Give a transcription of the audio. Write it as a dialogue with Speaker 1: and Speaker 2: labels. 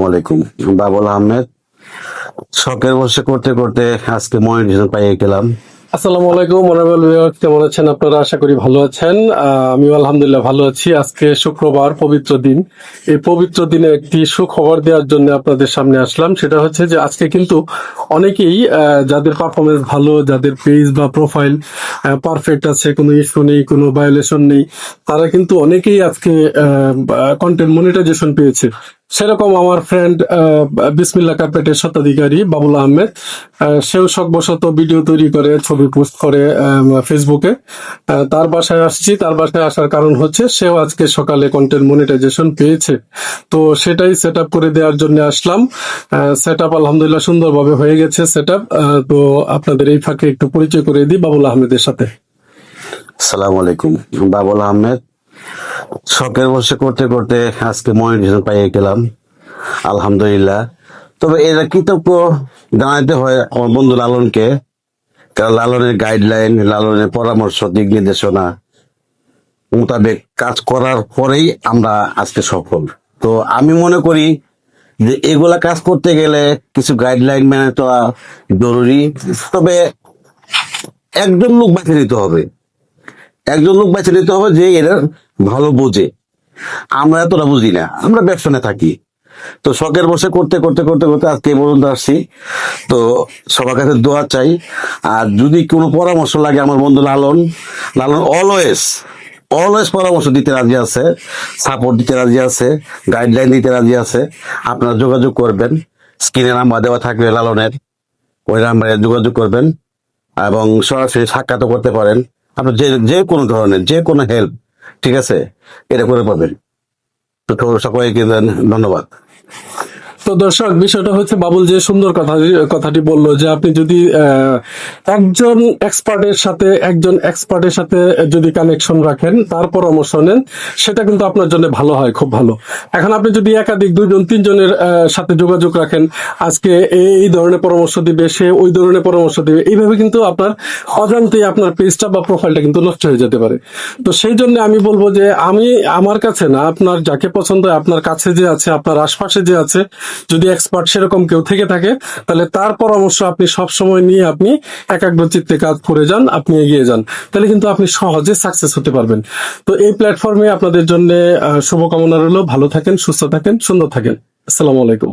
Speaker 1: ওয়ালাইকুম। বাবুল আহমেদ। শখের বসে করতে করতে আজকে মনিটাইজেশন পাইয়ে গেলাম।
Speaker 2: আসসালামু আলাইকুম অনারেবল ভিউয়ার্স, কেমন আছেন আপনারা? আশা করি ভালো আছেন। আমিও আলহামদুলিল্লাহ ভালো আছি। আজকে শুক্রবার, পবিত্র দিন। এই পবিত্র দিনে একটি সুখবর দেওয়ার জন্য আপনাদের সামনে আসলাম। সেটা হচ্ছে যে আজকে কিন্তু অনেকেই যাদের পারফরমেন্স ভালো, যাদের পেজ বা প্রোফাইল পারফেক্ট আছে, কোনো ইস্যু নেই, কোনো ভায়োলেশন নেই, তারা কিন্তু অনেকেই আজকে কন্টেন্ট মনিটাইজেশন পেয়েছে। সেরকম আমার ফ্রেন্ড বিসমিল্লাহ কার্পেটের স্বত্বাধিকারী বাবুল আহমেদ, সেও শখবশত ভিডিও তৈরি করে, ছবি পোস্ট করে ফেসবুকে। তার বাসায় আসছি। তার বাসায় আসার কারণ হচ্ছে সেও আজকে সকালে কন্টেন্ট মনিটাইজেশন পেয়েছে। তো সেটাই সেট আপ করে দেওয়ার জন্য আসলাম। সেট আপ আলহামদুলিল্লাহ সুন্দরভাবে হয়ে গেছে সেট আপ। তো আপনাদের এই ফাঁকে একটু পরিচয় করে দিই বাবুল আহমেদের সাথে।
Speaker 1: আসসালামু আলাইকুম। বাবুল আহমেদ। শখের বসে করতে করতে আজকে মনিটাইজেশন পাইয়ে গেলাম, আলহামদুলিল্লাহ। তবে এরা কৃতজ্ঞ জানাতে হয় আমার বন্ধু লালনকে, কারণ লালনের গাইডলাইন, লালনের পরামর্শ, দিক নির্দেশনা মোতাবেক কাজ করার পরেই আমরা আজকে সফল। তো আমি মনে করি যে এগুলা কাজ করতে গেলে কিছু গাইডলাইন মেনে চলা জরুরি। তবে একজন লোক বেছে নিতে হবে, যে এরা ভালো বোঝে। আমরা এতটা বুঝি না, আমরা ব্যবসানে থাকি। তো শখের বসে করতে করতে করতে করতে আজকে এই পর্যন্ত আসছি। তো সবার কাছে দোয়া চাই। আর যদি কোনো পরামর্শ লাগে, আমার বন্ধু লালন অলওয়েজ অলওয়েজ পরামর্শ দিতে রাজি আছে, সাপোর্ট দিতে রাজি আছে, গাইডলাইন দিতে রাজি আছে। আপনারা যোগাযোগ করবেন, স্ক্রিনে নাম্বার দেওয়া থাকবে লালনের, ওই নাম্বারে যোগাযোগ করবেন এবং সরাসরি সাক্ষাৎ করতে পারেন। আপনার যে যে কোনো ধরনের যে কোনো হেল্প, ঠিক আছে, এটা করে পাবেন। তো সকলকে ধন্যবাদ।
Speaker 2: তো দর্শক, বিষয়টা হচ্ছে বাবুল যে সুন্দর কথাটি বললো যে আপনি যদি একজন এক্সপার্টের সাথে যদি কানেকশন রাখেন, তার পরামর্শ নেন, সেটা কিন্তু আপনার জন্য ভালো হয়, খুব ভালো। এখন আপনি যদি একাধিক 2 জন 3 জনের সাথে যোগাযোগ রাখেন, আজকে এই ধরনের পরামর্শ দিবে, সে ওই ধরনের পরামর্শ দিবে, এইভাবে কিন্তু আপনার অজান্তেই আপনার পেজটা বা প্রোফাইলটা কিন্তু নষ্ট হয়ে যেতে পারে। তো সেই জন্য আমি বলবো যে আমার কাছে না, আপনার যাকে পছন্দ হয়, আপনার কাছে যে আছে, আপনার আশপাশে যে আছে, যদি এক্সপার্ট সেরকম কেউ থেকে থাকে, তাহলে তার পরামর্শ আপনি সব সময় নিয়ে আপনি একাগ্র চিত্তে কাজ করে যান, আপনি এগিয়ে যান, তাহলে কিন্তু আপনি সহজে সাকসেস হতে পারবেন। তো এই প্ল্যাটফর্মে আপনাদের জন্য শুভকামনা রইল। ভালো থাকেন, সুস্থ থাকেন, সুন্দর থাকেন। আসসালামু আলাইকুম।